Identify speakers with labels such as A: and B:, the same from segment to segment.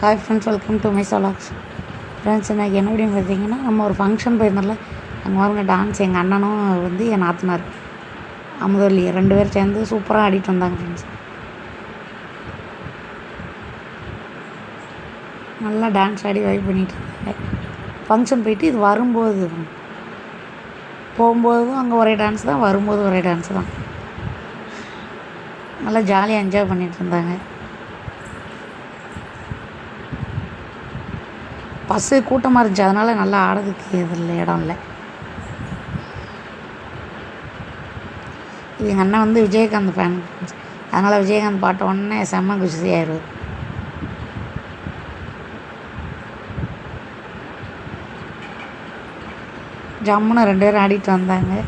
A: Hi friends, welcome to my சலாக்ஸ். Friends, எனக்கு என்ன வீடியோ பார்த்தீங்கன்னா, நம்ம ஒரு ஃபங்க்ஷன் போயிருந்தோம்ல, அங்கே பாருங்க டான்ஸ் எங்கள் அண்ணனும் என் நாத்தனார் அமுதவல்லி 2 பேர் சேர்ந்து சூப்பராக ஆடிட்டு வந்தாங்க. ஃப்ரெண்ட்ஸ், நல்லா டான்ஸ் ஆடி வைப் பண்ணிகிட்டு இருந்தாங்க. ஃபங்க்ஷன் போயிட்டு இது வரும்போது போகும்போதும் அங்கே ஒரே டான்ஸ் தான், வரும்போது ஒரே டான்ஸ் தான். நல்லா ஜாலியாக என்ஜாய் பண்ணிகிட்டு இருந்தாங்க. பஸ்ஸு கூட்டமாக இருந்துச்சு, அதனால் நல்லா ஆடுறதுக்கு இது இல்லை, இடம் இல்லை. இது எங்கள் அண்ணன் விஜயகாந்த் ஃபேன். அதனால் விஜயகாந்த் பாட்ட உடனே செம்ம குஷி ஆயிடுவார். ஜம்முன்னு 2 பேரும் ஆடிட்டு வந்தாங்க.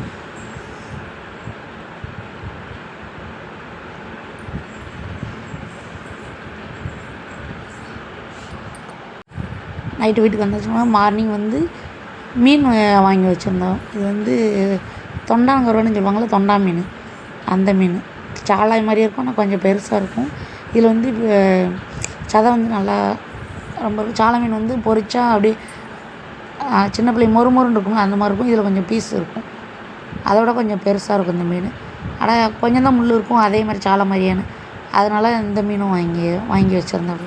A: நைட்டு வீட்டுக்கு வந்தாச்சுன்னா மார்னிங் மீன் வாங்கி வச்சுருந்தோம். இது தொண்டாங்கருவான்னு சொல்லுவாங்கள்ல, தொண்டா மீன். அந்த மீன் சாளாய் மாதிரி இருக்கும், ஆனால் கொஞ்சம் பெருசாக இருக்கும். இதில் சதை நல்லா ரொம்ப சாலை மீன் பொரிச்சா அப்படியே சின்ன பிள்ளை மொறுமொறுன்னு இருக்குங்க, அந்த மாதிரி இருக்கும். இதில் கொஞ்சம் பீஸ் இருக்கும், அதோட கொஞ்சம் பெருசாக இருக்கும் இந்த மீன். ஆனால் கொஞ்சம் தான் முள் இருக்கும், அதே மாதிரி சாலை மாதிரியான. அதனால் இந்த மீனும் வாங்கி வச்சுருந்தோம்.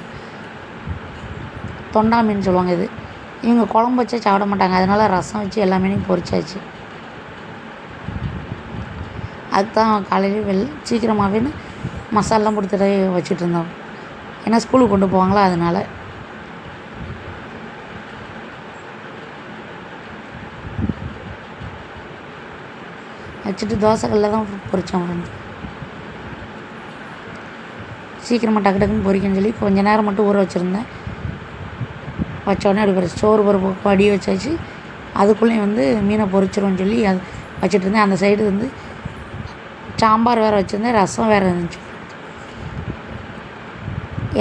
A: தொண்டா மீன் சொல்லுவாங்க. இவங்க குழம்பு வச்சா சாப்பிட மாட்டாங்க, அதனால் ரசம் வச்சு எல்லா மீனையும் பொரிச்சாச்சு. அதுதான் காலையில் சீக்கிரமாகவே மசாலாம் போட்டு வச்சுட்டு இருந்தோம். ஏன்னா ஸ்கூலுக்கு கொண்டு போவாங்களா, அதனால். வச்சுட்டு தோசைக்கல்லில் தான் பொரித்தோம். சீக்கிரமாக டக்கு டக்குன்னு பொரிக்கணும்னு சொல்லி கொஞ்சம் நேரம் மட்டும் ஊற வச்சுருந்தேன். வச்சோடனே அப்படி சோறு பருப்பு அடி வச்சாச்சு. அதுக்குள்ளேயும் மீனை பொரிச்சிருவோன்னு சொல்லி அது வச்சுட்டு இருந்தேன். அந்த சைடு சாம்பார் வேறு வச்சுருந்தேன், ரசம் வேறு இருந்துச்சு.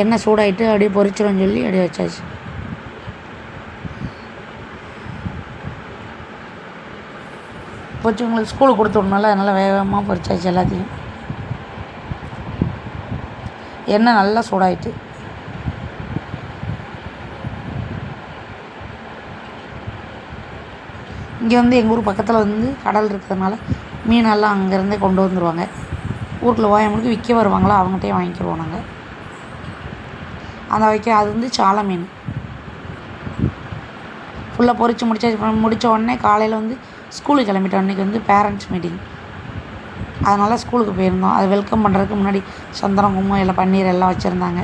A: எண்ணெய் சூடாகிட்டு அப்படியே பொரிச்சிருவோன்னு சொல்லி அப்படியே வச்சாச்சு. பொரிச்சவங்களுக்கு ஸ்கூலுக்கு கொடுத்து விடணும்ல, அதனால் வேகமாக பொரிச்சாச்சு எல்லாத்தையும். எண்ணெய் நல்லா சூடாகிட்டு இங்கே எங்கள் ஊர் பக்கத்தில் கடல் இருக்கிறதுனால மீனெல்லாம் அங்கேருந்தே கொண்டு வந்துடுவாங்க. ஊருக்குள்ள ஓயமுழுக்கு விற்க வருவாங்களா, அவங்ககிட்டே வாங்கிக்கிடுவோம் நாங்கள். அந்த அது சாலை மீன் ஃபுல்லாக பொரித்து முடித்த உடனே காலையில் ஸ்கூலுக்கு கிளம்பிட்டோம். அன்றைக்கி பேரண்ட்ஸ் மீட்டிங், அதனால் ஸ்கூலுக்கு போயிருந்தோம். அதை வெல்கம் பண்ணுறதுக்கு முன்னாடி சந்தனம் குங்குமம் எல்லாம் பன்னீர் எல்லாம் வச்சுருந்தாங்க.